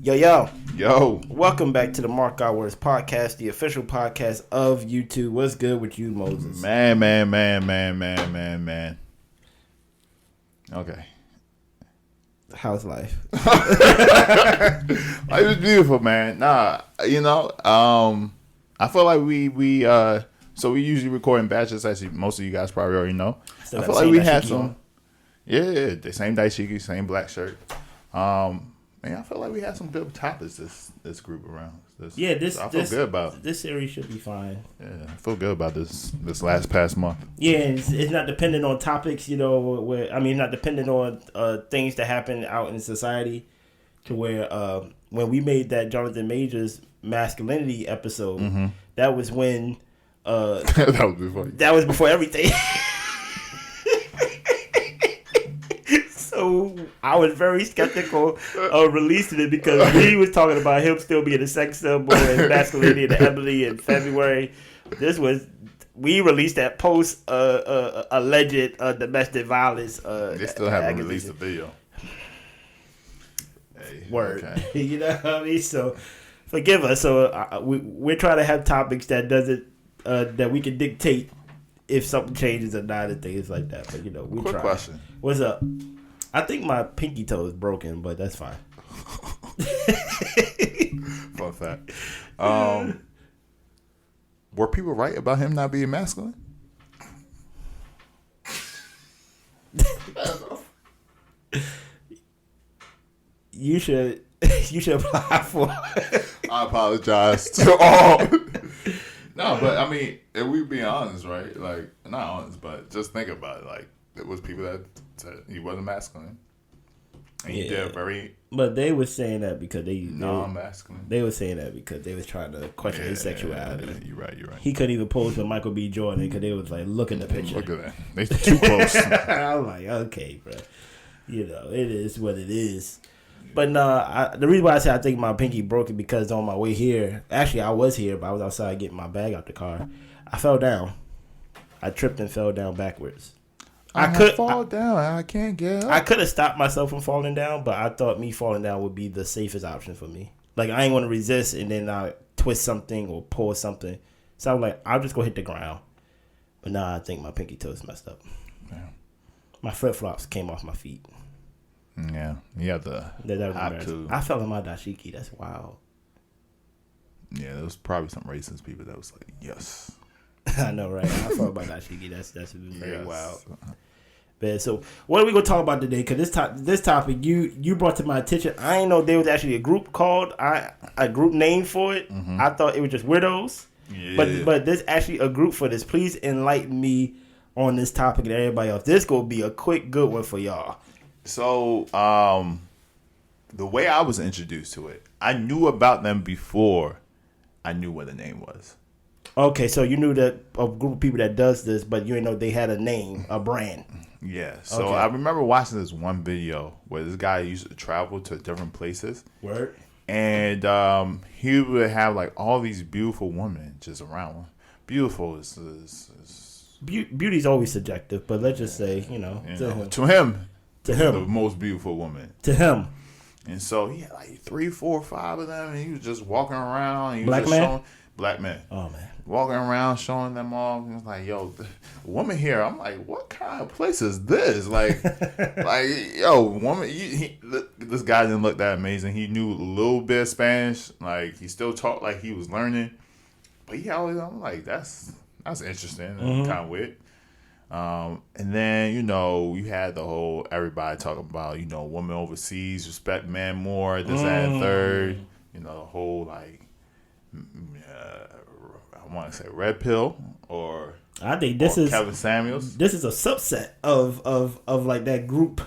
Yo. Welcome back to the Mark Our Words podcast, the official podcast of YouTube. What's good with you, Moses? Man. Okay. How's life? Life is beautiful, man. Nah, I feel like we usually record in batches, as most of you guys probably already know. I feel like we had some. Yeah, the same dashiki, same black shirt. Man, I feel like we had some good topics this group around. I feel good about this series. Should be fine. Yeah, I feel good about this past month. Yeah, it's not dependent on topics, not dependent on things that happen out in society. To where when we made that Jonathan Majors masculinity episode, that was when that was before everything. So I was very skeptical of releasing it because we was talking about him still being a sex symbol and masculinity and Emily in February. We released that post alleged domestic violence. They still haven't released the video. Hey, Word. Okay. You know what I mean? So forgive us. So we're trying to have topics that doesn't that we can dictate if something changes or not and things like that. But we Quick try. question. What's up? I think my pinky toe is broken, but that's fine. Fun fact. Were people right about him not being masculine? You should apply for. I apologize to all. No, but I mean, if we being honest, right? Like, not honest, but just think about it. Like, there was people that said he wasn't masculine. And he did very. But they were saying that because they non-masculine. They were saying that because they was trying to question his sexuality. Yeah, you're right. He couldn't even pose with Michael B. Jordan because they was like, look at the picture. Look at that. They too close. I'm like, okay, bro. It is what it is. But the reason why I say I think my pinky broke it because on my way here, actually I was here, but I was outside getting my bag out the car. I fell down. I tripped and fell down backwards. I could fall down. I can't get up. I could have stopped myself from falling down, but I thought me falling down would be the safest option for me. Like, I ain't want to resist and then I twist something or pull something. So I was like, I'll just go hit the ground. But now I think my pinky toe is messed up. Yeah. My flip-flops came off my feet. Yeah. You have to have to. I fell in my dashiki. That's wild. Yeah, there was probably some racist people that was like, yes. I know, right? I fell in my dashiki. That's very wild. But so, what are we gonna talk about today? Because this topic you brought to my attention. I didn't know there was actually a group called a group name for it. I thought it was just weirdos. Yeah. But there's actually a group for this. Please enlighten me on this topic and everybody else. This gonna be a quick good one for y'all. So, the way I was introduced to it, I knew about them before I knew what the name was. Okay, so you knew that a group of people that does this, but you didn't know they had a name, a brand. Yeah, so okay. I remember watching this one video where this guy used to travel to different places. Word. And he would have like all these beautiful women just around him. Beautiful is beauty's always subjective, but let's just say, to him, the most beautiful woman. To him. And so he had like 3, 4, 5 of them, and he was just walking around. And he Black was man? showing, black man. Oh, man. Walking around, showing them all. He was like, yo, the woman here. I'm like, what kind of place is this? Like, woman. This guy didn't look that amazing. He knew a little bit of Spanish. Like, he still talked like he was learning. But I'm like, that's interesting and kind of weird. And then, you had the whole everybody talking about, women overseas respect men more, this, that, and third. The whole, like, I want to say red pill or I think this is Kevin Samuels. This is a subset of like that group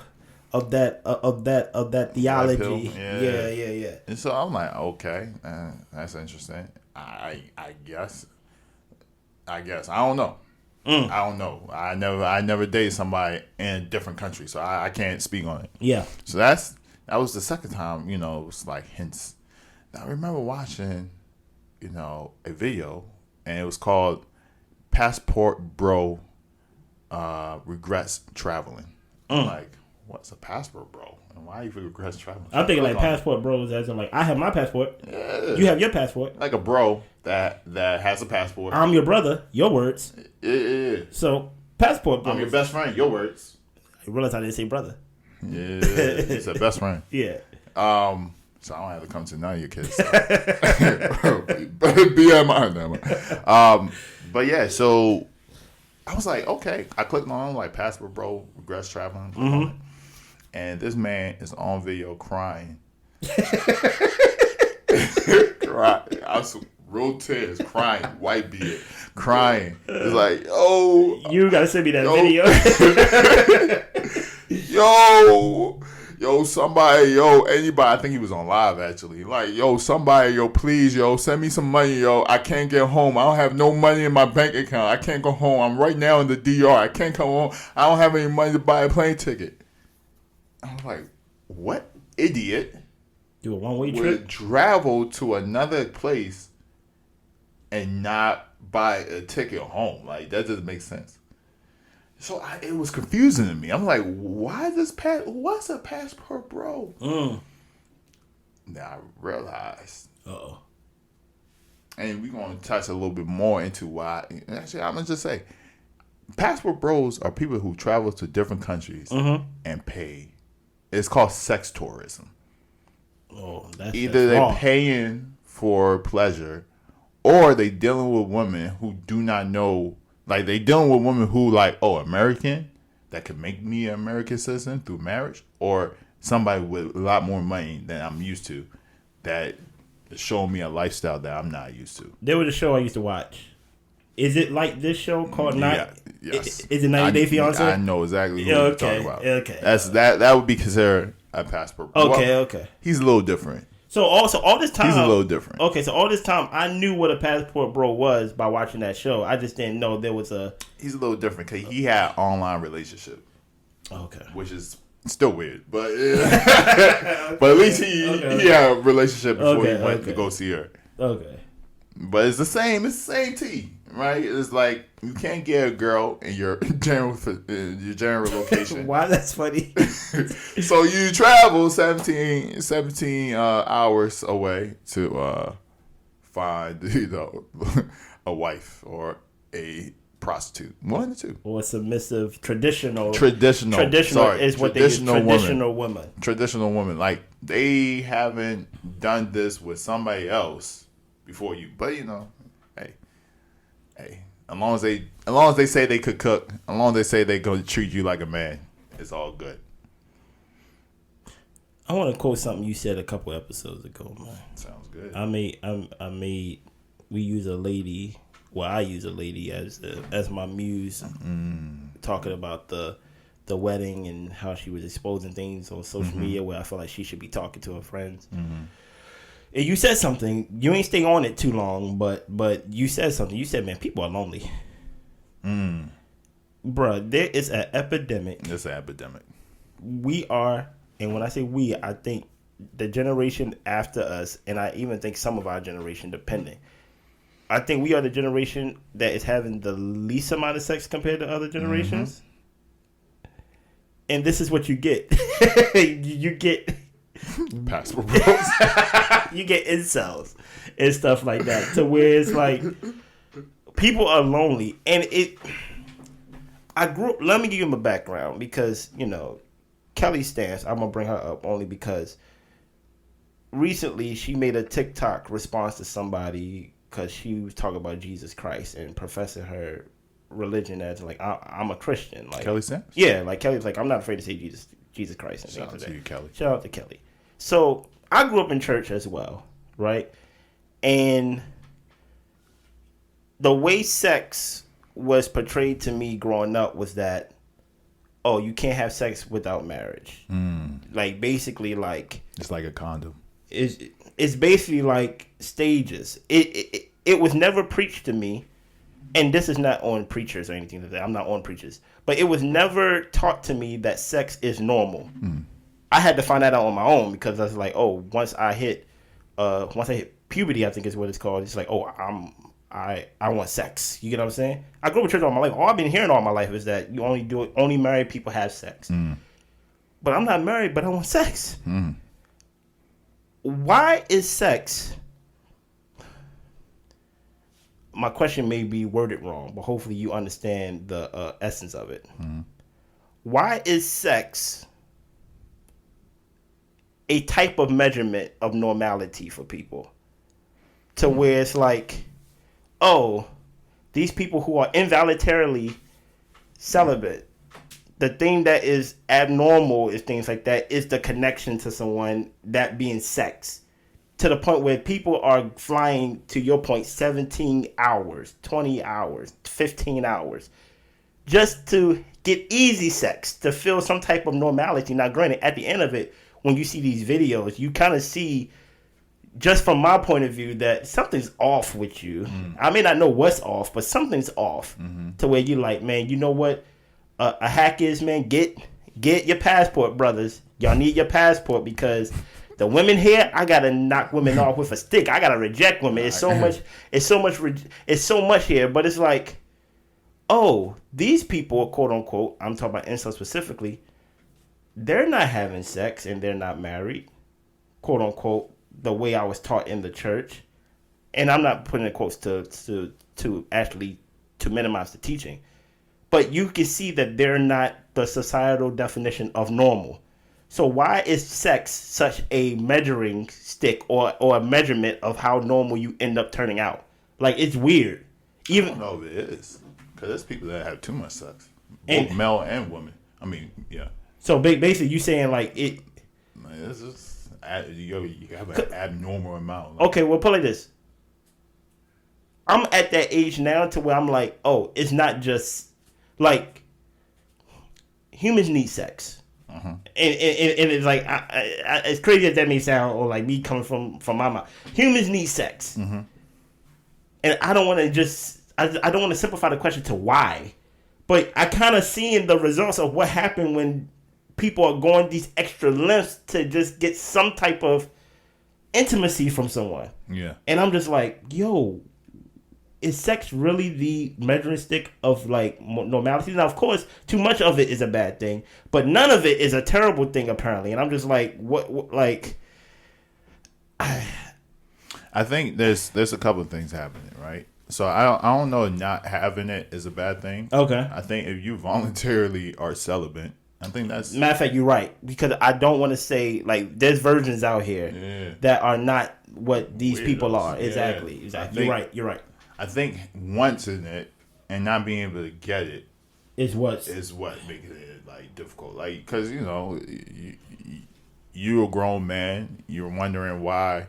of that theology. Yeah. And so I'm like, okay, that's interesting. I guess I don't know. I don't know. I never dated somebody in a different country, so I can't speak on it. Yeah. So that was the second time. It was like hints. I remember watching, a video, and it was called "Passport Bro Regrets Traveling." Like, what's a passport, bro? And why you regress traveling? I'm thinking like passport bros, as in like I have my passport. Yeah. You have your passport. Like a bro that has a passport. I'm your brother. Your words. Yeah. So passport bros. I'm your best friend. Your words. I realized I didn't say brother. Yeah, it's a best friend. Yeah. So I don't have to come to none of your kids. So. BMI. But yeah, so I was like, okay. I clicked on like passport bro, regress traveling. Mm-hmm. And this man is on video crying. Crying. I was real tears, crying, white beard, crying. It's like, yo. You gotta send me that video. Somebody, anybody. I think he was on live actually. Like, somebody, please, send me some money, I can't get home. I don't have no money in my bank account. I can't go home. I'm right now in the DR. I can't come home. I don't have any money to buy a plane ticket. I was like, what idiot do a one-way trip? Would travel to another place and not buy a ticket home? Like, that doesn't make sense. So it was confusing to me. I'm like, what's a passport, bro? Now I realized. Uh-oh. And we're going to touch a little bit more into why. Actually, I'm going to just say, passport bros are people who travel to different countries and pay. It's called sex tourism. Oh, that's either they're paying for pleasure, or they dealing with women who do not know. Like, they dealing with women who like, American, that could make me an American citizen through marriage, or somebody with a lot more money than I'm used to, that is showing me a lifestyle that I'm not used to. There was a show I used to watch. Is it like this show called Yes. Is it 90 Day Fiancé? I know exactly who you're talking about. Okay. That would be considered a passport. Okay. He's a little different. So all this time he's a little different. Okay, so all this time I knew what a passport bro was by watching that show. I just didn't know there was a. He's a little different because he had an online relationship. Okay. Which is still weird, but but at least he had a relationship before he went to go see her. Okay. But it's the same. It's the same tea, right? It's like you can't get a girl in your general location. Why? That's funny. So you travel 17 hours away to find a wife or a prostitute. One or two. Or submissive traditional is what traditional they use. Traditional woman. Traditional woman. Like, they haven't done this with somebody else before you. But hey. As long as they say they could cook, as long as they say they're gonna treat you like a man, it's all good. I want to quote something you said a couple episodes ago, man. Sounds good. We use a lady. Well, I use a lady as my muse, talking about the wedding and how she was exposing things on social media where I feel like she should be talking to her friends. And you said something. You ain't stay on it too long, but you said something. You said, man, people are lonely. Bruh, there is an epidemic. It's an epidemic. We are, and when I say we, I think the generation after us, and I even think some of our generation depending. I think we are the generation that is having the least amount of sex compared to other generations. And this is what you get. You get passport bros. You get incels and stuff like that, to where it's like people are lonely. And I grew up, let me give you my background, because Kelly Stance, I'm gonna bring her up only because recently she made a TikTok response to somebody because she was talking about Jesus Christ and professing her religion as like, I'm a Christian. Like Kelly Stance? Yeah, like Kelly's like, I'm not afraid to say Jesus Christ. And shout out to you, Kelly. Shout out to Kelly. So I grew up in church as well, right? And the way sex was portrayed to me growing up was that, you can't have sex without marriage. Like, basically, like, it's like a condom. It's basically like stages. It was never preached to me, and this is not on preachers or anything like that. I'm not on preachers, but it was never taught to me that sex is normal. I had to find that out on my own, because I was like, once I hit puberty, I think is what it's called. It's like, I want sex. You get what I'm saying? I grew up in church all my life. All I've been hearing all my life is that you only married people have sex. but I'm not married, but I want sex. Mm. Why is sex? My question may be worded wrong, but hopefully you understand the essence of it. Mm. Why is sex a type of measurement of normality for people? To where it's like, oh, these people who are involuntarily celibate, the thing that is abnormal is things like that, is the connection to someone, that being sex. To the point where people are flying, to your point, 17 hours, 20 hours, 15 hours, just to get easy sex, to feel some type of normality. Now, granted, at the end of it, when you see these videos, you kind of see, just from my point of view, that something's off with you. I may not know what's off, but something's off. To where you're like, man, you know what a hack is, man? Get your passport, brothers. Y'all need your passport, because the women here, I gotta knock women off with a stick. I gotta reject women. It's so much here. But it's like, oh, these people, quote unquote, I'm talking about incels specifically, they're not having sex and they're not married, quote unquote, the way I was taught in the church. And I'm not putting in quotes to actually to minimize the teaching, but you can see that they're not the societal definition of normal. So why is sex such a measuring stick or a measurement of how normal you end up turning out? Like, it's weird. I don't know if it is, because there's people that have too much sex, both male and women. I mean, yeah. So basically, you saying like it? Man, it's just you have an abnormal amount. Like, okay, well, put it like this. I'm at that age now to where I'm like, oh, it's not just like humans need sex. And it's like, as crazy as that may sound, or like me coming from my mouth, humans need sex. And I don't want to I don't want to simplify the question to why, but I kind of seeing the results of what happened when people are going these extra lengths to just get some type of intimacy from someone. Yeah. And I'm just like, yo, is sex really the measuring stick of like normality? Now, of course, too much of it is a bad thing, but none of it is a terrible thing apparently. And I'm just like, what like? I think there's a couple of things happening, right? So I don't know if not having it is a bad thing. Okay. I think if you voluntarily are celibate, I think that's... Matter of fact, you're right. Because I don't want to say, like, there's versions out here that are not what these Weirdos. people are. Yeah. Exactly. You're right. I think wanting it and not being able to get it is what makes it, like, difficult. Like, because, you know, you're a grown man. You're wondering why,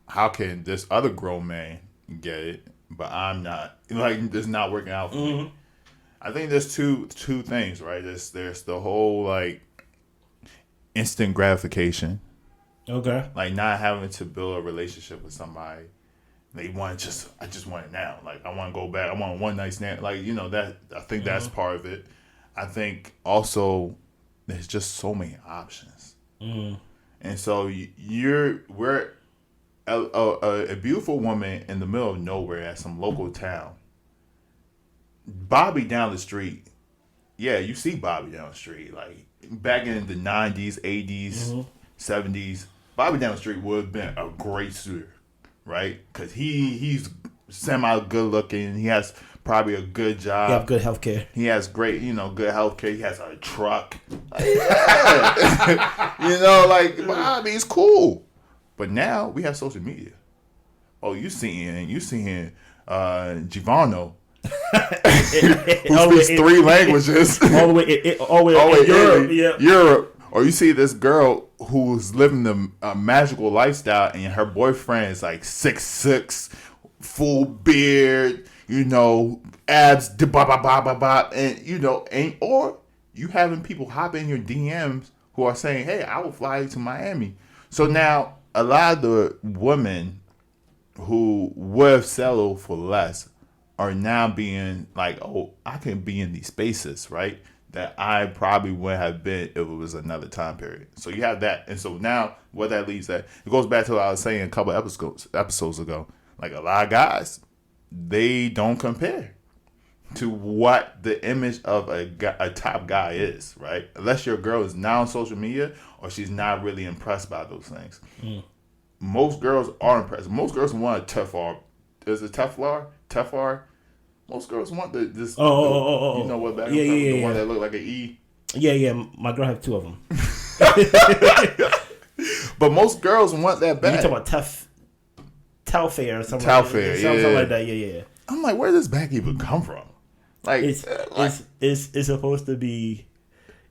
how can this other grown man get it, but I'm not? Like, it's not working out for me. I think there's two things, right? There's the whole like instant gratification. Okay. Like not having to build a relationship with somebody. They want I just want it now. Like I want to go back. I want a one night stand. Like, you know, that I think that's part of it. I think also there's just so many options. And so we're a beautiful woman in the middle of nowhere at some local town. Bobby down the street, yeah, you see Bobby down the street. Like back in the 90s, 80s, 70s, Bobby down the street would have been a great suitor, right? Because he's semi good looking. He has probably a good job. He have good health care. He has great, good health care. He has a truck. Like, yeah. Like Bobby's cool. But now we have social media. Oh, you seeing Giovanno. Who speaks 3 languages all the way in Europe. Yeah. Europe. Or you see this girl who's living the magical lifestyle, and her boyfriend is like 6'6", full beard, abs, and or you having people hop in your DMs who are saying, "Hey, I will fly you to Miami." So now a lot of the women who would have settled for less are now being like, oh, I can be in these spaces, right? That I probably wouldn't have been if it was another time period. So you have that. And so now what that leads at, it goes back to what I was saying a couple episodes ago. Like a lot of guys, they don't compare to what the image of a top guy is, right? Unless your girl is now on social media or she's not really impressed by those things. Most girls are impressed. Most girls want a Teflon. Is it Teflon? Teflon? Most girls want this. You know what? The one that look like an E. Yeah. My girl have 2 of them. But most girls want that bag. You talking about Telfair or something? Telfair, something like that. Yeah. I'm like, where does this bag even come from? Like, it's supposed to be.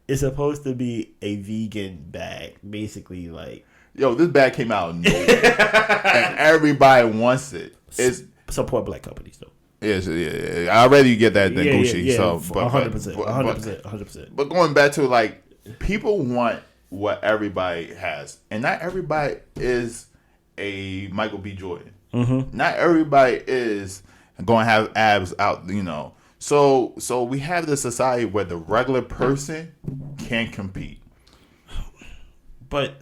It's supposed to be a vegan bag, basically. Like, yo, this bag came out of nowhere, and everybody wants it. It's support black companies though. Yeah. I already get that than Gucci. Yeah, so, 100%. But going back to like, people want what everybody has, and not everybody is a Michael B. Jordan. Mm-hmm. Not everybody is going to have abs out. So we have this society where the regular person can't compete. But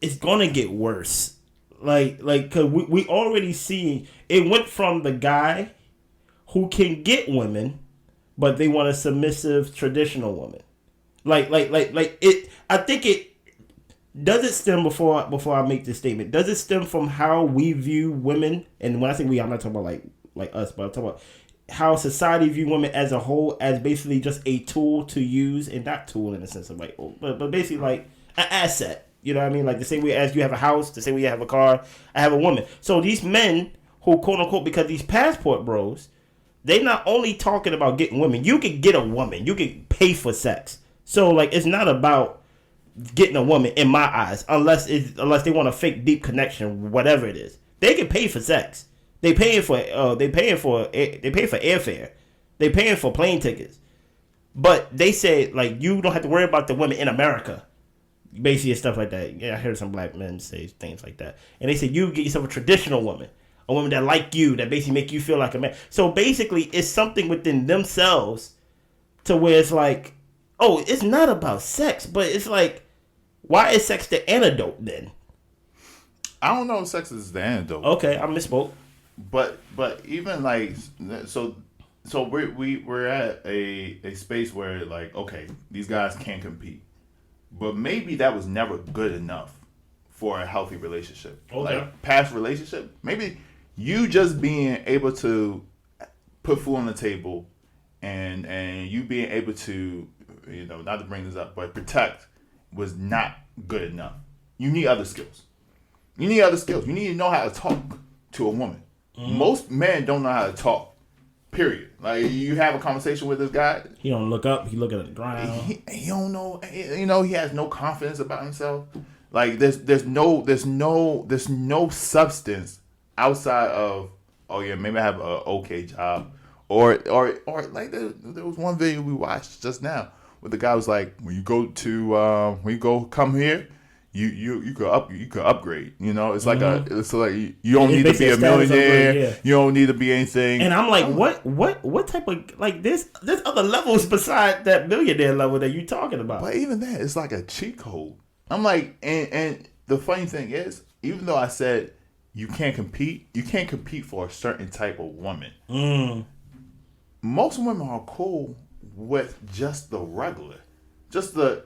it's gonna get worse. Like, cause we already see it went from the guy who can get women, but they want a submissive traditional woman. Like it. I think it does it stem before I make this statement. Does it stem from how we view women? And when I say we, I'm not talking about like us, but I'm talking about how society view women as a whole, as basically just a tool to use, and not tool in the sense of like, but basically like an asset. You know what I mean? Like the same way as you have a house, the same way you have a car, I have a woman. So these men who quote unquote, because these passport bros, they not only talking about getting women. You can get a woman. You can pay for sex. So like it's not about getting a woman in my eyes, unless they want a fake deep connection, whatever it is. They can pay for sex. They paying for airfare. They paying for plane tickets. But they say like you don't have to worry about the women in America. Basically, and stuff like that. Yeah, I heard some black men say things like that. And they said you get yourself a traditional woman, a woman that like you, that basically make you feel like a man. So basically, it's something within themselves to where it's like, oh, it's not about sex, but it's like, why is sex the antidote then? I don't know if sex is the antidote. Okay, I misspoke. But even like so we're at a space where like, okay, these guys can't compete. But maybe that was never good enough for a healthy relationship. Okay. Like past relationship, maybe you just being able to put food on the table and you being able to, not to bring this up, but protect was not good enough. You need other skills. You need to know how to talk to a woman. Mm-hmm. Most men don't know how to talk. Period. Like you have a conversation with this guy. He don't look up. He looking at the ground. He don't know. He has no confidence about himself. Like there's no substance outside of, oh yeah, maybe I have an okay job, or like there was one video we watched just now where the guy was like, when you go come here. You could upgrade. It's like it's like you don't need to be a millionaire. Upgrade, yeah. You don't need to be anything. And I'm like, what type of like there's other levels beside that millionaire level that you talking about. But even that, it's like a cheat code. I'm like, and the funny thing is, even though I said you can't compete for a certain type of woman. Most women are cool with just the regular,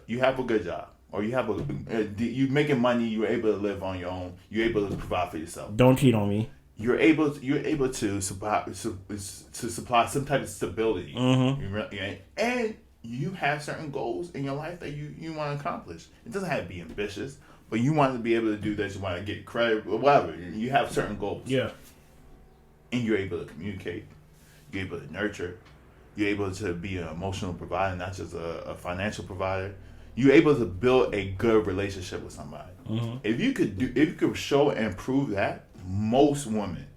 you have a good job. Or you making money, you're able to live on your own, you're able to provide for yourself. Don't cheat on me. You're able to supply some type of stability. Mm-hmm. And you have certain goals in your life that you want to accomplish. It doesn't have to be ambitious, but you want to be able to do this, you want to get credit, or whatever. You have certain goals. Yeah. And you're able to communicate, you're able to nurture, you're able to be an emotional provider, not just a financial provider. You're able to build a good relationship with somebody. Mm-hmm. If you could show and prove that, most women,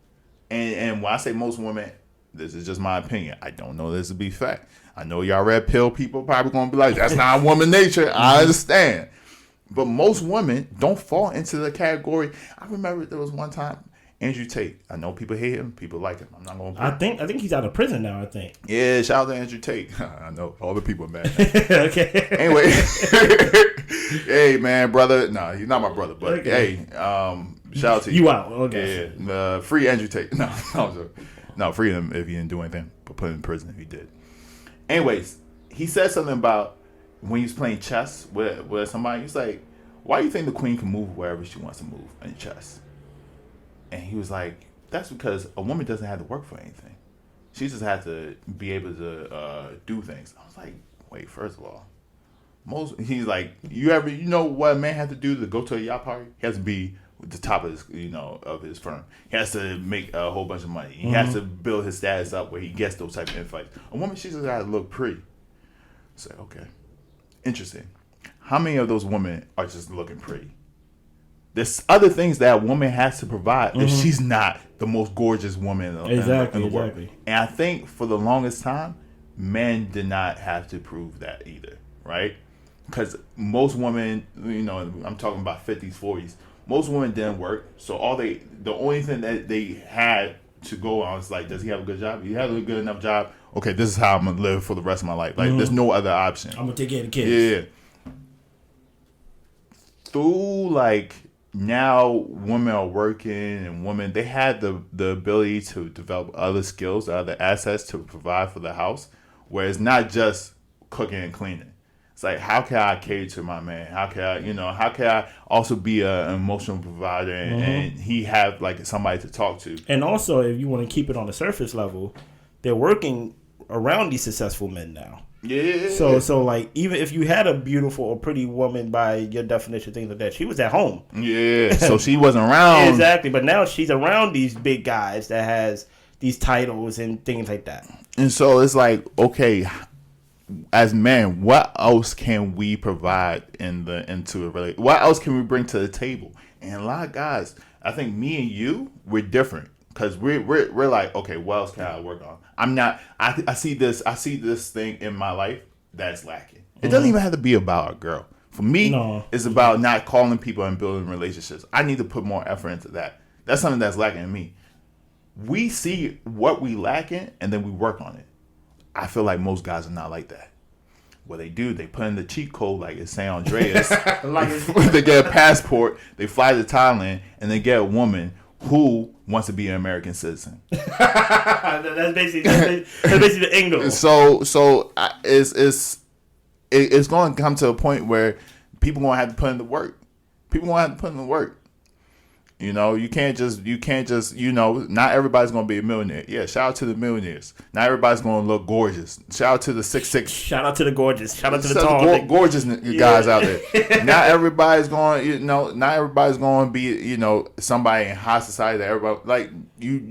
and when I say most women, this is just my opinion. I don't know this to be fact. I know y'all red pill people probably gonna be like, that's not woman nature. I understand, but most women don't fall into the category. I remember there was one time. Andrew Tate. I know people hate him. People like him. I'm not going to. I think he's out of prison now. I think. Yeah, shout out to Andrew Tate. I know all the people are mad. Okay. Anyway, hey man, brother. No, he's not my brother, but okay. Hey, shout out to you. You out? Okay. Yeah, free Andrew Tate. No, I'm joking. No, free him if he didn't do anything, but put him in prison if he did. Anyways, he said something about when he was playing chess with somebody. He's like, why do you think the queen can move wherever she wants to move in chess? And he was like, that's because a woman doesn't have to work for anything. She just has to be able to do things. I was like, wait, first of all, he's like, you know what a man has to do to go to a yacht party? He has to be at the top of his, of his firm. He has to make a whole bunch of money. He has to build his status up where he gets those type of invites. A woman, she just got to look pretty. So, okay. Interesting. How many of those women are just looking pretty? There's other things that a woman has to provide if she's not the most gorgeous woman in the world. And I think for the longest time, men did not have to prove that either, right? Because most women, I'm talking about 50s, 40s, most women didn't work. So the only thing that they had to go on is like, does he have a good job? He has a good enough job. Okay, this is how I'm going to live for the rest of my life. Like, there's no other option. I'm going to take care of the kids. Yeah. Through, like, now women are working and they had the ability to develop other skills, other assets to provide for the house, where it's not just cooking and cleaning. It's like, how can I cater to my man? How can I also be an emotional provider and he have like somebody to talk to? And also, if you want to keep it on the surface level, they're working around these successful men now. Yeah. So like, even if you had a beautiful or pretty woman by your definition, things like that, she was at home. Yeah. So she wasn't around. Exactly. But now she's around these big guys that has these titles and things like that. And so it's like, okay, as men, what else can we provide into a relationship? What else can we bring to the table? And a lot of guys, I think me and you, we're different. Because we're like, okay, what else can I work on? I'm not. I see this thing in my life that's lacking. It doesn't even have to be about a girl. For me, it's about not calling people and building relationships. I need to put more effort into that. That's something that's lacking in me. We see what we lacking and then we work on it. I feel like most guys are not like that. What they do, they put in the cheat code like it's San Andreas. They get a passport, they fly to Thailand, and they get a woman who wants to be an American citizen. That's basically the angle. So it's going to come to a point where people going to have to put in the work. You can't just, not everybody's going to be a millionaire. Yeah, shout out to the millionaires. Not everybody's going to look gorgeous. Shout out to the 6'6". Shout out to the gorgeous. Shout out to the tall. Gorgeous guys out there. Not everybody's going, not everybody's going to be, somebody in high society that everybody, like,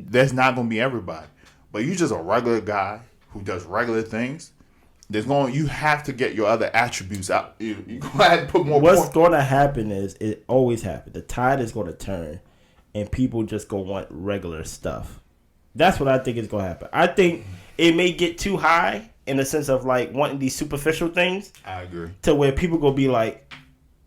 that's not going to be everybody. But you just a regular guy who does regular things. You have to get your other attributes out. You go ahead and put more. What's going to happen is, it always happens. The tide is going to turn, and people just going to want regular stuff. That's what I think is going to happen. I think it may get too high in the sense of like wanting these superficial things. I agree. To where people going to be like,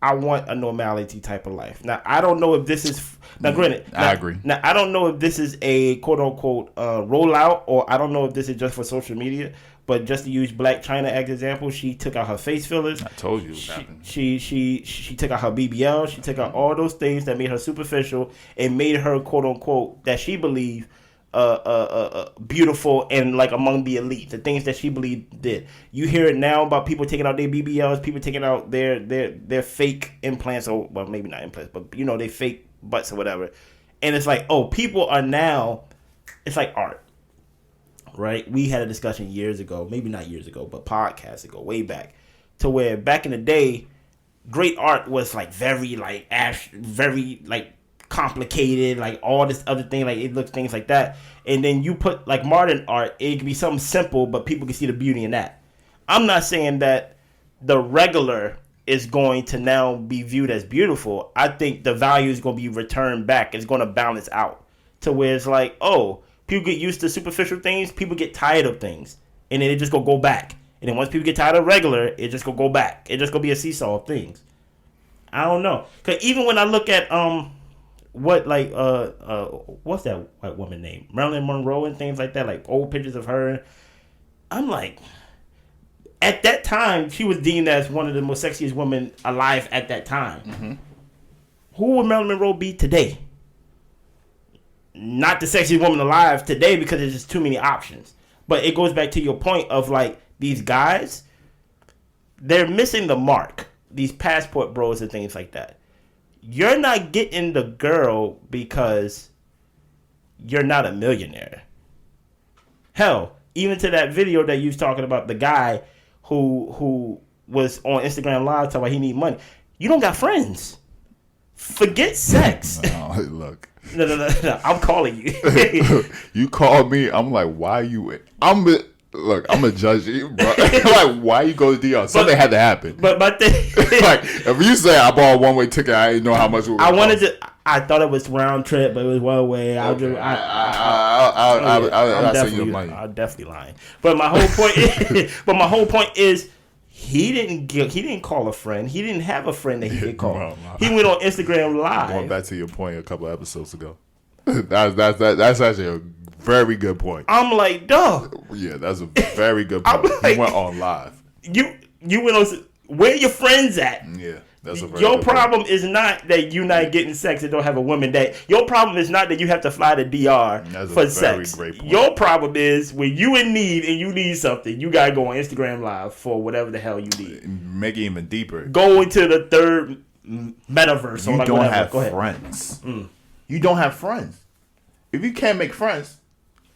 I want a normality type of life. Now, I don't know if this is. Now, granted, I agree. Now, I don't know if this is a quote unquote rollout, or I don't know if this is just for social media. But just to use Black China as an example, she took out her face fillers. I told you what happened. She took out her BBL. She took out all those things that made her superficial and made her, quote unquote, that she believed beautiful and like among the elite. The things that she believed did. You hear it now about people taking out their BBLs, people taking out their fake implants, or well, maybe not implants, but they fake butts or whatever. And it's like, oh, people are now. It's like art. Right, we had a discussion years ago, maybe not years ago, but podcasts ago, way back, to where back in the day, great art was like very complicated, like all this other thing, like it looks things like that. And then you put like modern art, it can be something simple, but people can see the beauty in that. I'm not saying that the regular is going to now be viewed as beautiful. I think the value is going to be returned back. It's going to balance out to where it's like, oh. People get used to superficial things. People get tired of things. And then it just go back. And then once people get tired of regular, it just go back. It just going to be a seesaw of things. I don't know. Because even when I look at, what's that white woman name? Marilyn Monroe and things like that. Like old pictures of her. I'm like, at that time, she was deemed as one of the most sexiest women alive at that time. Mm-hmm. Who would Marilyn Monroe be today? not the sexiest woman alive today because there's just too many options. But it goes back to your point of like these guys, they're missing the mark. These passport bros and things like that. You're not getting the girl because you're not a millionaire. Hell, even to that video that you was talking about, the guy who was on Instagram Live talking about he need money. You don't got friends. Forget sex. No, look. No. I'm calling you. You called me. I'm like, why you? Look, I'm gonna judge you, bro. Like, why you go to DR? Something had to happen. But my thing, like, if you say I bought a one-way ticket, I didn't know how much it was. I thought it was round trip, but it was one way. I'll say your money. I'm definitely lying. But my whole point is. He didn't call a friend. He didn't have a friend that he could call. No. He went on Instagram Live. Going back to your point a couple episodes ago. That's actually a very good point. I'm like, dog. Yeah, that's a very good point. Like, he went on live. You went on. Where your friends at? Yeah. That's a very your good problem point. is not that you're not getting sex and don't have a woman. That your problem is not that you have to fly to DR for sex. Great point. Your problem is when you in need and you need something, you gotta go on Instagram Live for whatever the hell you need. Make it even deeper. Go into the third metaverse. You or like don't whatever. have friends. You don't have friends. If you can't make friends,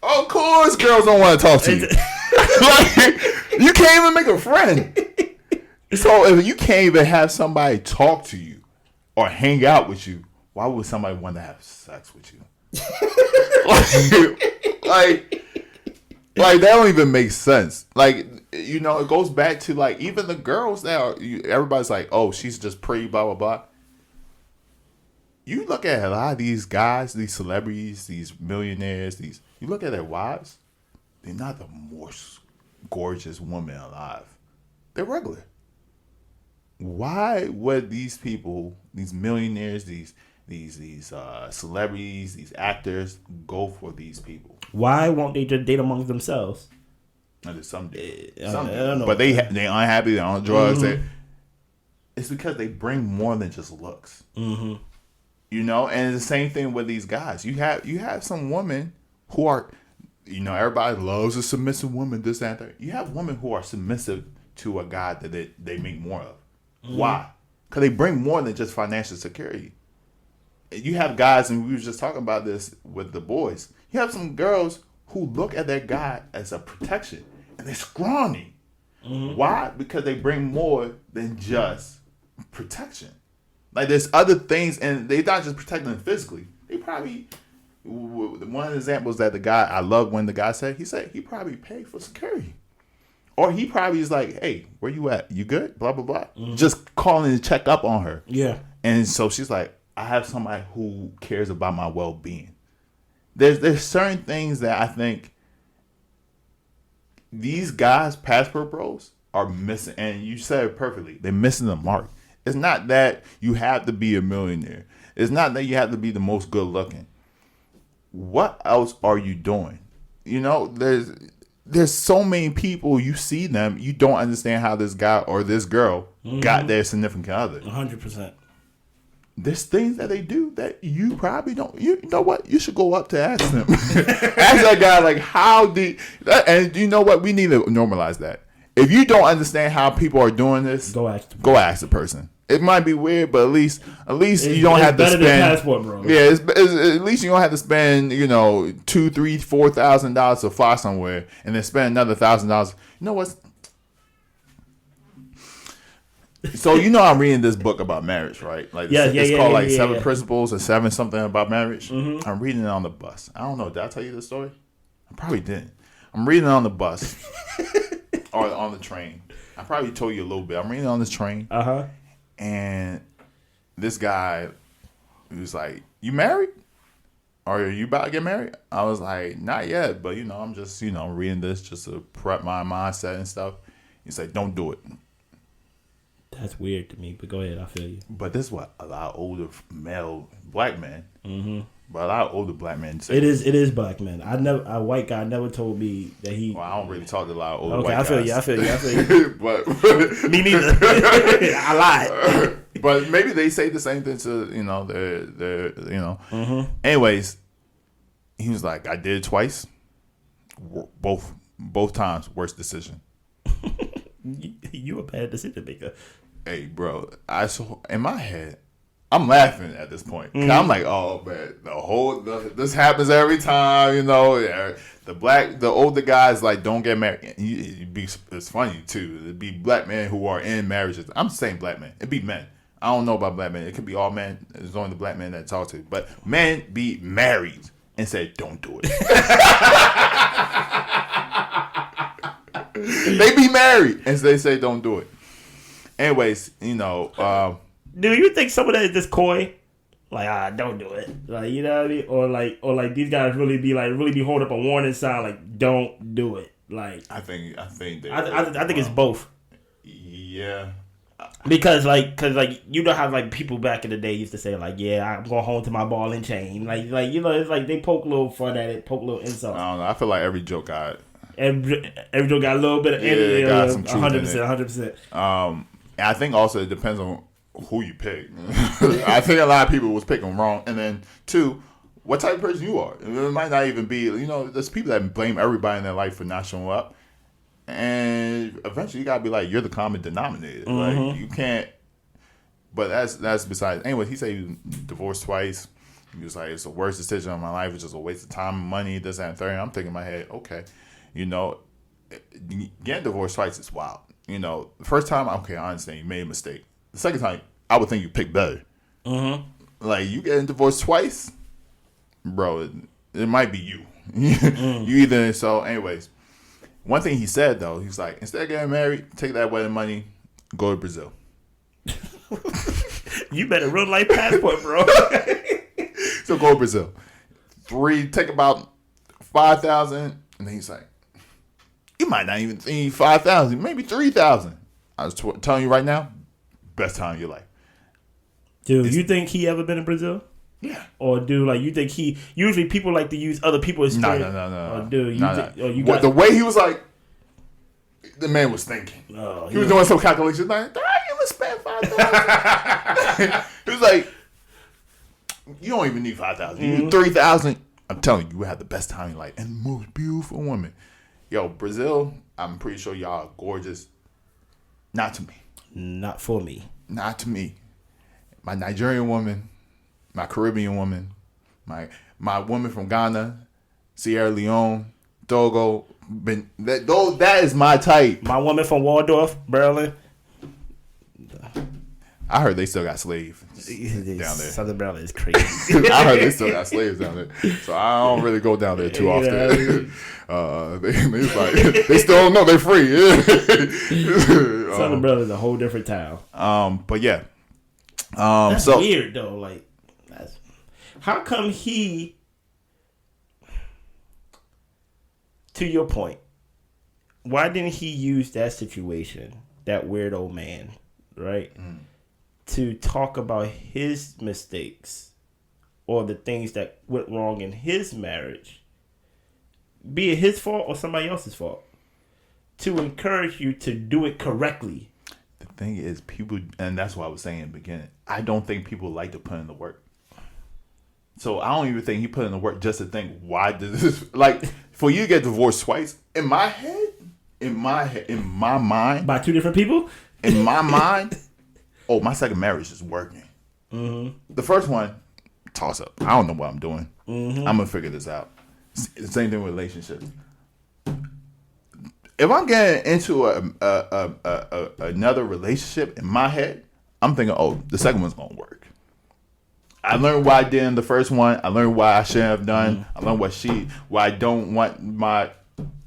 of course girls don't want to talk to you. Like, you can't even make a friend. So if you can't even have somebody talk to you or hang out with you, why would somebody want to have sex with you? like that don't even make sense. Like, you know, it goes back to like even the girls now. Everybody's like, oh, she's just pretty, blah blah blah. You look at a lot of these guys, these celebrities, these millionaires. You look at their wives. They're not the most gorgeous woman alive. They're regular. Why would these people, these millionaires, these celebrities, these actors go for these people? Why won't they just date among themselves? Some I don't know. But they unhappy. They're on drugs. Mm-hmm. It's because they bring more than just looks. Mm-hmm. You know, and it's the same thing with these guys. You have some women who are, you know, everybody loves a submissive woman. This and that. You have women who are submissive to a guy that they make more of. Mm-hmm. Why? Because they bring more than just financial security. You have guys, and we were just talking about this with the boys. You have some girls who look at their guy as a protection, and they're scrawny. Mm-hmm. Why? Because they bring more than just protection. Like, there's other things, and they're not just protecting them physically. They probably, one of the examples that I love when the guy said he probably paid for security. Or he probably is like, hey, where you at? You good? Blah, blah, blah. Mm-hmm. Just calling to check up on her. Yeah. And so she's like, I have somebody who cares about my well-being. There's certain things that I think these guys, passport bros, are missing. And you said it perfectly. They're missing the mark. It's not that you have to be a millionaire. It's not that you have to be the most good-looking. What else are you doing? You know, there's so many people, you see them, you don't understand how this guy or this girl got their significant other. 100%. There's things that they do that you probably don't. You know what? You should go up to ask them. Ask that guy, like, how did... And you know what? We need to normalize that. If you don't understand how people are doing this, go ask the person. It might be weird, but at least you don't have to spend. Than passport, bro. Yeah, it's at least you don't have to spend, you know, $2,000, $3,000, $4,000 to fly somewhere, and then spend another $1,000. You know what? So you know I'm reading this book about marriage, right? Like it's called Seven Principles or Seven something about marriage. Mm-hmm. I'm reading it on the bus. I don't know. Did I tell you this story? I probably didn't. I'm reading it on the bus or on the train. I probably told you a little bit. I'm reading it on this train. Uh-huh. And this guy was like, you married? Or are you about to get married? I was like, not yet, but, you know, I'm just, you know, reading this just to prep my mindset and stuff. He's like, don't do it. That's weird to me, but go ahead, I feel you. But this is what a lot of older male black men, but a lot of older black men say. It is black men. A white guy never told me that he. Well, I don't really talk to a lot of older white guys. I feel you. But me neither. I lied. But maybe they say the same thing to, you know, their you know. Mm-hmm. Anyways, He was like, I did it twice. Both times, worst decision. You a bad decision maker. Hey, bro, in my head, I'm laughing at this point. I'm like, oh man, this happens every time, you know. The older guys like don't get married. It's funny too. It'd be black men who are in marriages. I'm saying black men. It'd be men. I don't know about black men. It could be all men. It's only the black men that I talk to. But men be married and say, don't do it. They be married and they say, don't do it. Anyways, you know. Do you think some of that is just coy? Like, don't do it. Like, you know what I mean? Or like these guys really be holding up a warning sign, like, don't do it. Like, I think it's both. Yeah. Because you know how like people back in the day used to say like, yeah, I'm going home to my ball and chain. Like you know, it's like they poke a little fun at it, poke a little insult. I don't know. I feel like every joke got every joke got a little bit of got some truth 100%. And I think also it depends on who you pick. I think a lot of people was picking wrong, and then 2, what type of person you are. It might not even be. You know, there's people that blame everybody in their life for not showing up. And eventually, you gotta be like, you're the common denominator. Mm-hmm. Like you can't. But that's besides. Anyway, he said he was divorced twice. He was like, it's the worst decision of my life. It's just a waste of time and money. This, that, and third. And I'm thinking in my head, okay, you know, getting divorced twice is wild. You know, the first time, okay, I understand you made a mistake. The second time, I would think you picked better. Mm-hmm. Like you getting divorced twice, bro. It might be you. You either. So, anyways. One thing he said, though, he was like, instead of getting married, take that wedding money, go to Brazil. You better real life passport, bro. So go to Brazil. Take about 5,000. And then he's like, you might not even need 5,000, maybe 3,000. I was telling you right now, best time of your life. Dude, you think he ever been in Brazil? Yeah. Or dude, like you think usually people like to use other people's story. No. Or dude, the way he was like, the man was thinking. Oh, he was doing some calculations like, I even spend 5,000. He was like, you don't even need 5,000. You need 3,000. I'm telling you, you have the best time in your life and the most beautiful woman. Yo, Brazil, I'm pretty sure y'all are gorgeous. Not to me. Not for me. Not to me. My Nigerian woman, my Caribbean woman, my woman from Ghana, Sierra Leone, Togo, that is my type. My woman from Waldorf, Berlin. I heard they still got slaves down there. Southern Berlin is crazy. I heard they still got slaves down there, so I don't really go down there too often. They still don't know they're free. Southern Berlin is a whole different town. But yeah, that's weird though. Like, how come he? To your point, why didn't he use that situation, that weird old man, right, to talk about his mistakes or the things that went wrong in his marriage, be it his fault or somebody else's fault, to encourage you to do it correctly? The thing is, people, and that's what I was saying in the beginning, I don't think people like to put in the work. So I don't even think he put in the work just to think, why did this, like, for you to get divorced twice, in my mind. By two different people? In my mind, my second marriage is working. Mm-hmm. The first one, toss up. I don't know what I'm doing. Mm-hmm. I'm going to figure this out. The same thing with relationships. If I'm getting into another relationship in my head, I'm thinking, the second one's going to work. I learned why I did in the first one. I learned why I shouldn't have done. I learned why I don't want my.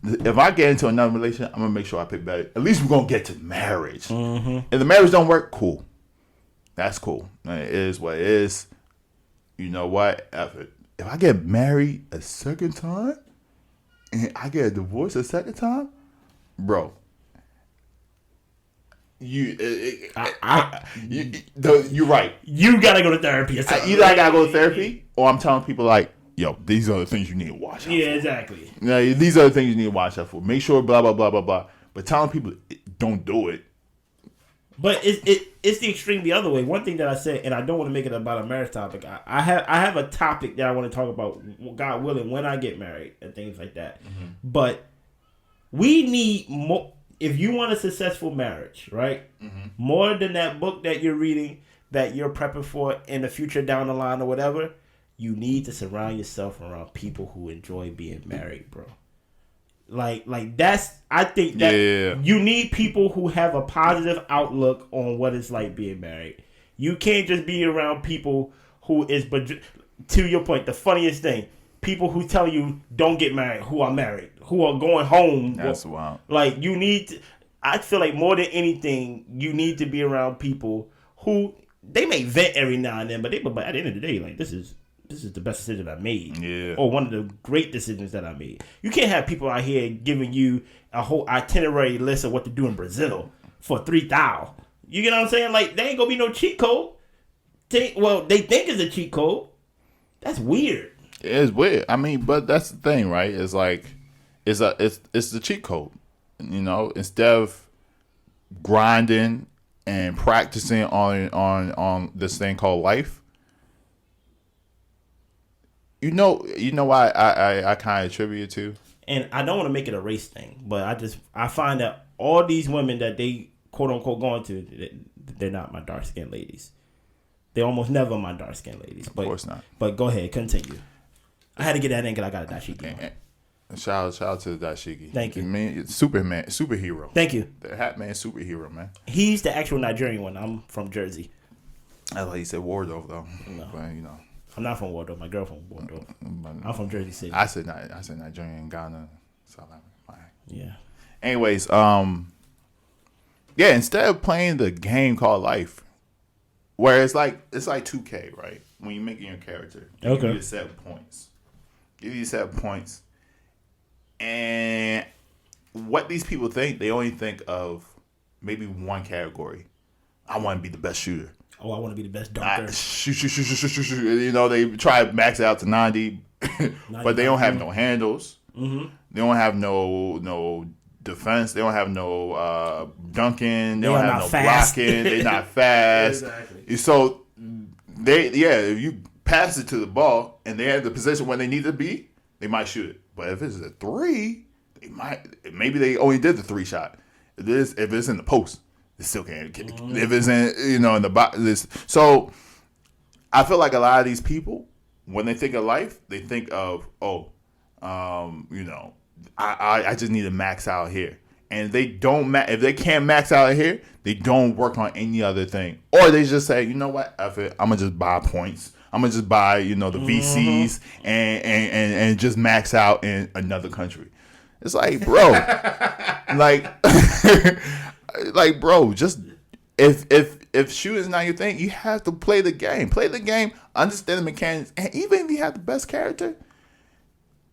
If I get into another relationship, I'm gonna make sure I pick better. At least we're gonna get to marriage. Mm-hmm. If the marriage don't work, cool. That's cool. It is what it is. You know what? If I get married a second time and I get a divorce a second time, bro. You're right. You gotta go to therapy or something. Either I gotta go to therapy, or I'm telling people like, yo, these are the things you need to watch out for. Yeah, exactly. These are the things you need to watch out for. Make sure blah blah blah blah blah. But telling people don't do it, But it's the extreme the other way. One thing that I said, and I don't want to make it about a marriage topic. I have a topic that I want to talk about, God willing, when I get married and things like that. Mm-hmm. But we need more. If you want a successful marriage, right? Mm-hmm. More than that book that you're reading, that you're prepping for in the future down the line or whatever, you need to surround yourself around people who enjoy being married, bro. Like that's, I think that you need people who have a positive outlook on what it's like being married. You can't just be around people who is, but to your point, the funniest thing, people who tell you don't get married, who are married, who are going home. That's wild. Like you need to, I feel like more than anything, you need to be around people who, they may vent every now and then, but at the end of the day, like this is the best decision I made. Yeah. Or one of the great decisions that I made. You can't have people out here giving you a whole itinerary list of what to do in Brazil for $3,000. You get what I'm saying? Like, there ain't gonna be no cheat code. They think it's a cheat code. That's weird. It is weird. I mean, but that's the thing, right? It's like, it's the cheat code. You know, instead of grinding and practicing on this thing called life, You know why I kind of attribute it to? And I don't want to make it a race thing, but I find that all these women that they quote unquote going to, they're not my dark skinned ladies. They're almost never my dark skinned ladies. Of course not. But go ahead, continue. I had to get that in because I got a dashiki. Shout out to the dashiki. Thank you. Man, superhero. Thank you. The Hat Man superhero, man. He's the actual Nigerian one. I'm from Jersey. I thought he said Wardrobe though. No. But, you know. I'm not from Wardrobe. My girl from Wardrobe. I'm from Jersey City. I said Nigerian, Ghana, South Africa. Yeah. Anyways, instead of playing the game called life, where it's like 2K, right? When you're making your character, they give you set points. And what these people think, they only think of maybe one category. I want to be the best shooter. Oh, I want to be the best dunker. Shoot. You know, they try to max it out to 90, but they don't have no handles. Mm-hmm. They don't have no defense. They don't have no dunking. They don't have no fast. blocking. They're not fast. Exactly. So if you pass it to the ball and they're at the position where they need to be, they might shoot it. But if it's a 3, maybe they only did the 3 shot. If it's in the post, they still can't. If it's in in the box, so I feel like a lot of these people, when they think of life, they think of I just need to max out here, and if they can't max out here, they don't work on any other thing, or they just say, you know what, F it, I'm gonna just buy points. I'm gonna just buy the VCs and just max out in another country. It's like, bro, like bro, just if shooting's not your thing, you have to play the game. Play the game, understand the mechanics, and even if you have the best character,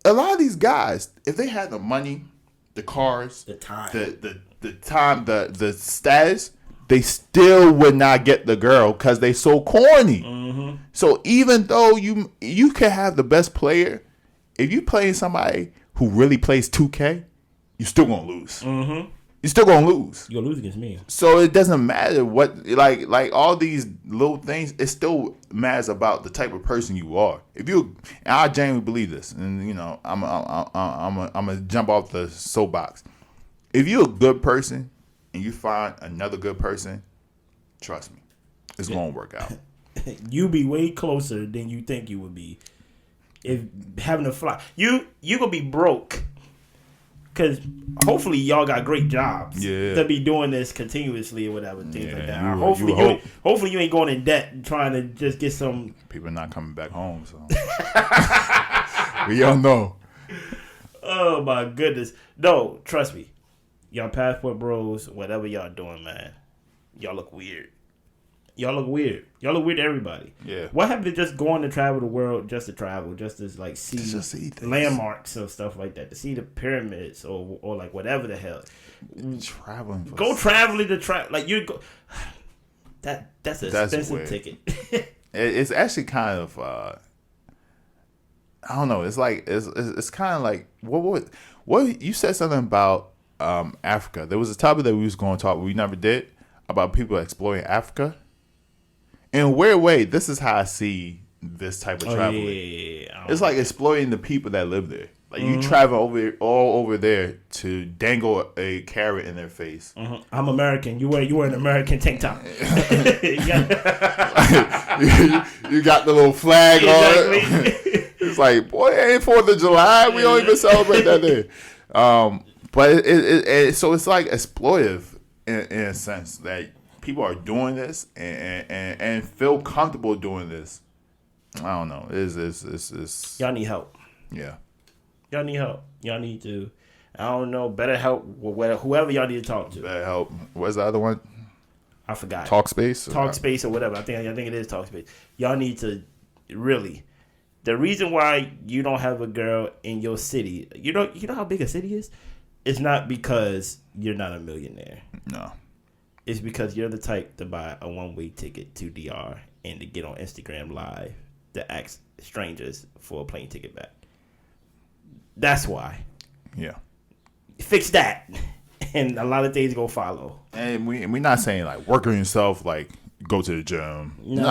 a lot of these guys, if they had the money, the cars, the time, the status, they still would not get the girl because they so corny. Mm-hmm. So even though you can have the best player, if you playing somebody who really plays 2K, you're still gonna lose. Mm-hmm. You're still gonna lose. You're gonna lose against me. So it doesn't matter what like all these little things. It still matters about the type of person you are. And I genuinely believe this, and I'm gonna jump off the soapbox. If you're a good person and you find another good person, trust me, it's gonna work out. You be way closer than you think you would be. If having to fly, you gonna be broke. Because hopefully y'all got great jobs to be doing this continuously or whatever, things like that. Hopefully you ain't going in debt and trying to just get some. People not coming back home, so we all know. Oh my goodness! No, trust me, y'all passport bros, whatever y'all doing, man, y'all look weird. Y'all look weird to everybody. Yeah. What happened to just going to travel the world just to travel, just to like see landmarks or stuff like that, to see the pyramids or like whatever the hell. Traveling. Traveling to travel. Like you go. That's an expensive weird. Ticket. It's actually kind of. I don't know. It's like it's kind of like what you said something about Africa. There was a topic that we was going to talk. We never did. about people exploiting Africa. In a weird way, this is how I see this type of traveling. Yeah. It's like exploiting the people that live there. Like you travel all over there to dangle a carrot in their face. I'm American. You wear an American tank top. You got the little flag on it. It's like, boy, it ain't 4th of July. We don't even celebrate that day. But so it's like exploitive in a sense that people are doing this and feel comfortable doing this. I don't know. It's Y'all need help. Yeah. Y'all need help. Y'all need to, I don't know, better help with whoever y'all need to talk to. Better help. What's the other one? I forgot. Talkspace? Talkspace or whatever. I think it is Talkspace. Y'all need to really. The reason why you don't have a girl in your city, you know how big a city is? It's not because you're not a millionaire. No. It's because you're the type to buy a one-way ticket to DR and to get on Instagram Live to ask strangers for a plane ticket back. That's why. Yeah. Fix that, and a lot of things go follow. And we're not saying like work on yourself, like go to the gym. No.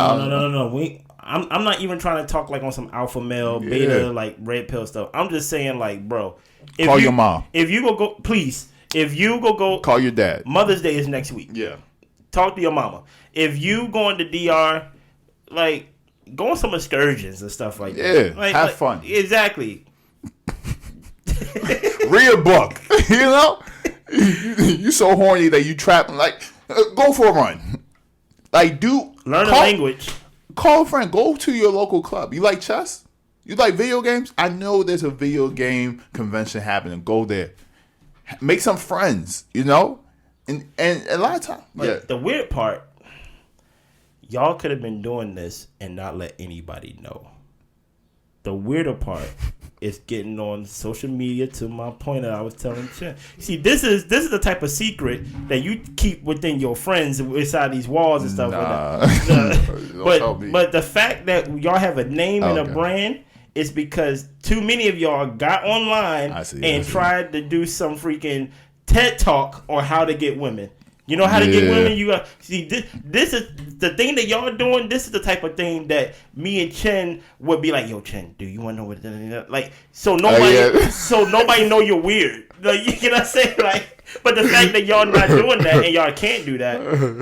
I'm not even trying to talk like on some alpha male, beta, like red pill stuff. I'm just saying like, bro. Call your mom. If you go, please. If you go. Call your dad. Mother's Day is next week. Yeah. Talk to your mama. If you going to DR, like, go on some excursions and stuff like that. Yeah. Have fun. Exactly. Read a book. You know? You so horny that you trap. Like, go for a run. Like, learn a language. Call a friend. Go to your local club. You like chess? You like video games? I know there's a video game convention happening. Go there. Make some friends, you know? And a lot of times. But the weird part, y'all could have been doing this and not let anybody know. The weirder part is getting on social media, to my point that I was telling Chen. See, this is the type of secret that you keep within your friends inside these walls and stuff like that. But the fact that y'all have a name and a brand is because too many of y'all got online and tried to do some freaking TED Talk on how to get women. You know how to get women? You got see this is the thing that y'all doing. This is the type of thing that me and Chen would be like, yo, Chen, do you want to know what like? So nobody know you're weird. Like, you know what I'm saying? Like, but the fact that y'all not doing that and y'all can't do that,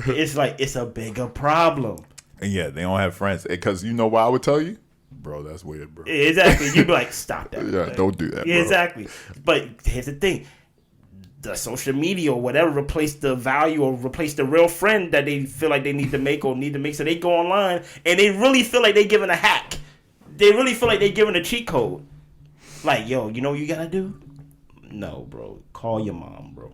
it's like it's a bigger problem. And yeah, they don't have friends because you know why I would tell you, bro. That's weird, bro. Exactly. You'd be like, stop that. Yeah, don't do that. Bro. Exactly. But here's the thing. The social media or whatever replace the value or replace the real friend that they feel like they need to make or need to make. So they go online and they really feel like they giving a hack. They really feel like they giving a cheat code. Like, yo, you know what you gotta do? No, bro. Call your mom, bro.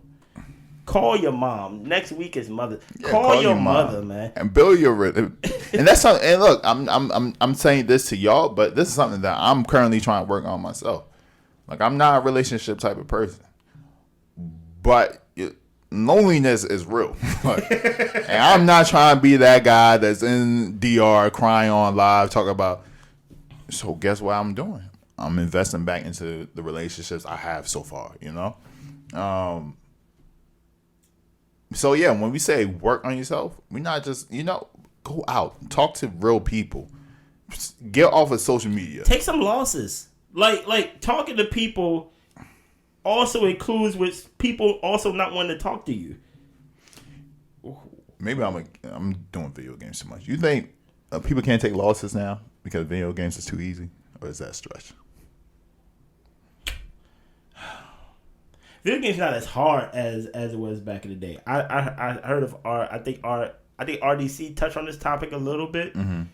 Call your mom. Next week is mother. Call your mother, man. And build your and that's something. And look, I'm saying this to y'all, but this is something that I'm currently trying to work on myself. Like, I'm not a relationship type of person. But loneliness is real. And I'm not trying to be that guy that's in DR crying on live talking about. So guess what I'm doing? I'm investing back into the relationships I have so far, you know? So yeah, when we say work on yourself, we're not just, go out, talk to real people. Get off of social media. Take some losses. Like talking to people also includes with people also not wanting to talk to you. Maybe I'm doing video games too much. You think people can't take losses now because video games is too easy, or is that a stretch? Video games not as hard as it was back in the day. I heard of I think RDC touched on this topic a little bit. Mm-hmm.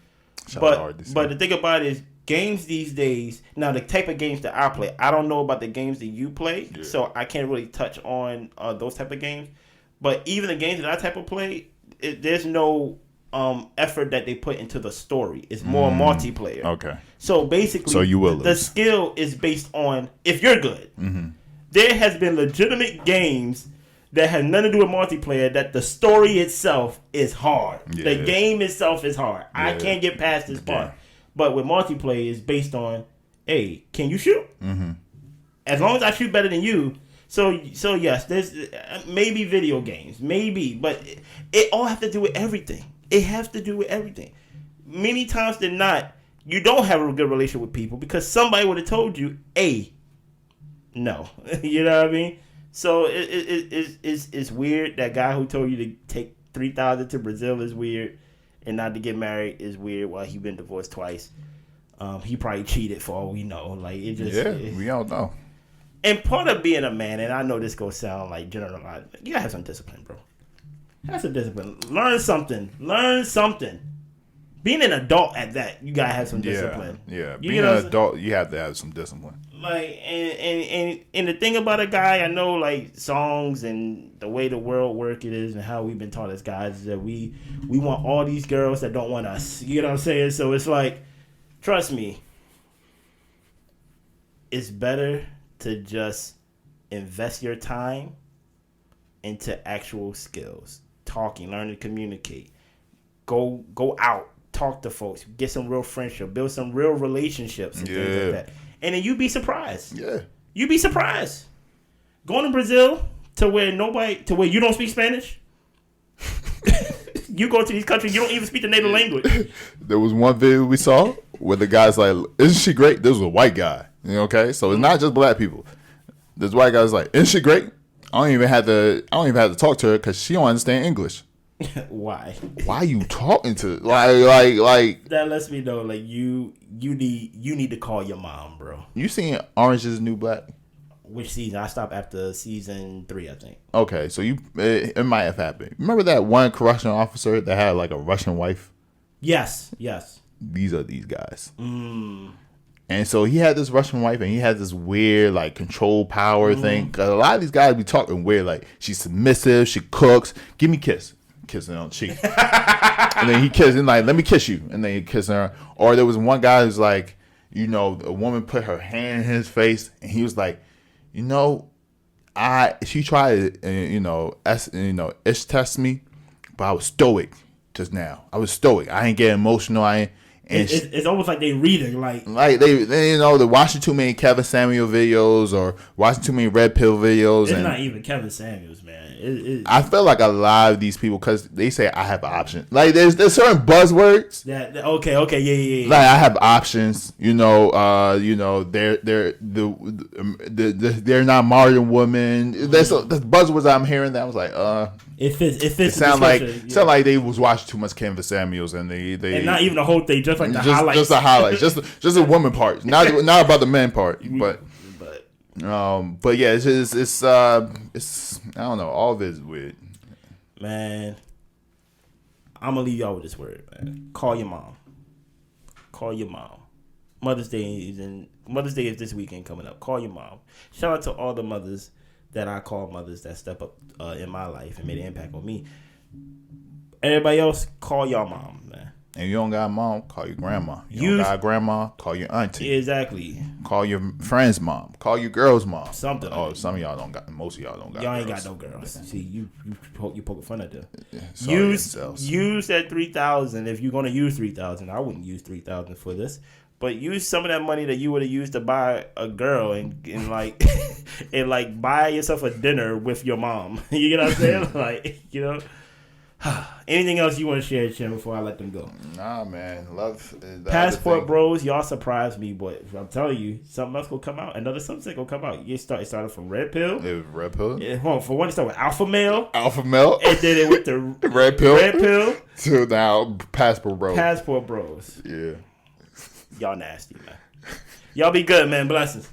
But the thing about it is, games these days, now the type of games that I play, I don't know about the games that you play, so I can't really touch on those type of games. But even the games that I type of play, there's no effort that they put into the story. It's more multiplayer. Okay. So basically, you will the skill is based on if you're good. Mm-hmm. There has been legitimate games that have nothing to do with multiplayer, that the story itself is hard. Yeah. The game itself is hard. Yeah. I can't get past this part. But with multiplayer, it's based on, hey, can you shoot? Mm-hmm. As long as I shoot better than you, So yes, there's maybe video games, maybe, but it all have to do with everything. It has to do with everything. Many times than not, you don't have a good relationship with people because somebody would have told you, "Hey, no," you know what I mean. So it's weird. That guy who told you to take 3,000 to Brazil is weird, and not to get married is weird. While he been divorced twice, he probably cheated for all we know. Like it just we don't know. And part of being a man, and I know this gonna sound like generalized, you gotta have some discipline, bro. Have some discipline. Learn something. Being an adult at that, you gotta have some discipline. Yeah. Being an adult, you have to have some discipline. Like and the thing about a guy, I know like songs and the way the world work it is and how we've been taught as guys is that we want all these girls that don't want us. You know what I'm saying? So it's like, trust me, it's better to just invest your time into actual skills, talking, learn to communicate, go out, talk to folks, get some real friendship, build some real relationships and things like that. And then you'd be surprised. Yeah. You'd be surprised. Going to Brazil to where you don't speak Spanish. You go to these countries, you don't even speak the native language. There was one video we saw where the guy's like, "Isn't she great?" This was a white guy. Okay, so it's not just black people. This white guy's like, "Isn't she great?" I don't even have to talk to her because she don't understand English. Why? Why you talking to like? That lets me know like you need to call your mom, bro. You seen Orange Is the New Black? Which season? I stopped after season 3, I think. Okay, so it might have happened. Remember that one correctional officer that had like a Russian wife? Yes. These are these guys. And so he had this Russian wife, and he had this weird like control power thing. 'Cause a lot of these guys be talking weird, like she's submissive, she cooks. Give me a kiss. Kissing on the cheek. And then he kissing like, let me kiss you. And then he kissing her. Or there was one guy who's like, a woman put her hand in his face and he was like, she tried to, ish test me, but I was stoic just now. I was stoic. I ain't get emotional. It's almost like they reading like they they're watching too many Kevin Samuel videos or watching too many Red Pill videos. It's not even Kevin Samuels, man. I feel like a lot of these people, because they say I have an option. Like there's certain buzzwords. Okay, yeah. Like I have options. They're not modern women. That's the buzzwords I'm hearing. That I was like, It fits. It sound like they was watching too much Kevin Samuels and they and not even the whole thing, just like the highlights. Just the highlights, just the woman part, not about the men part, but yeah, it's I don't know, all of it is weird. Man, I'm gonna leave y'all with this word, man. Call your mom. Mother's Day is this weekend coming up. Call your mom. Shout out to all the mothers that I call mothers that step up in my life and made an impact on me. Everybody else, call your mom, man. And you don't got a mom, call your grandma. You don't got a grandma, call your auntie. Exactly. Call your friend's mom. Call your girl's mom. Something. Oh, some of y'all don't got. Most of y'all don't got. Y'all ain't girls. got no girls. See, you poking fun at them. Yeah, use that 3,000 if you're gonna use 3,000. I wouldn't use 3,000 for this. But use some of that money that you would have used to buy a girl and like and like buy yourself a dinner with your mom. You know what I'm saying? Like, anything else you want to share, Chin, before I let them go? Nah, man. Love Passport Bros. Y'all surprised me, but I'm telling you, something else will come out. Another subject will come out. It started from Red Pill. It was Red Pill. For one, it started with Alpha Male. And then it went to Red Pill. To now Passport Bros. Yeah. Yeah. Y'all nasty, man. Y'all be good, man. Blessings.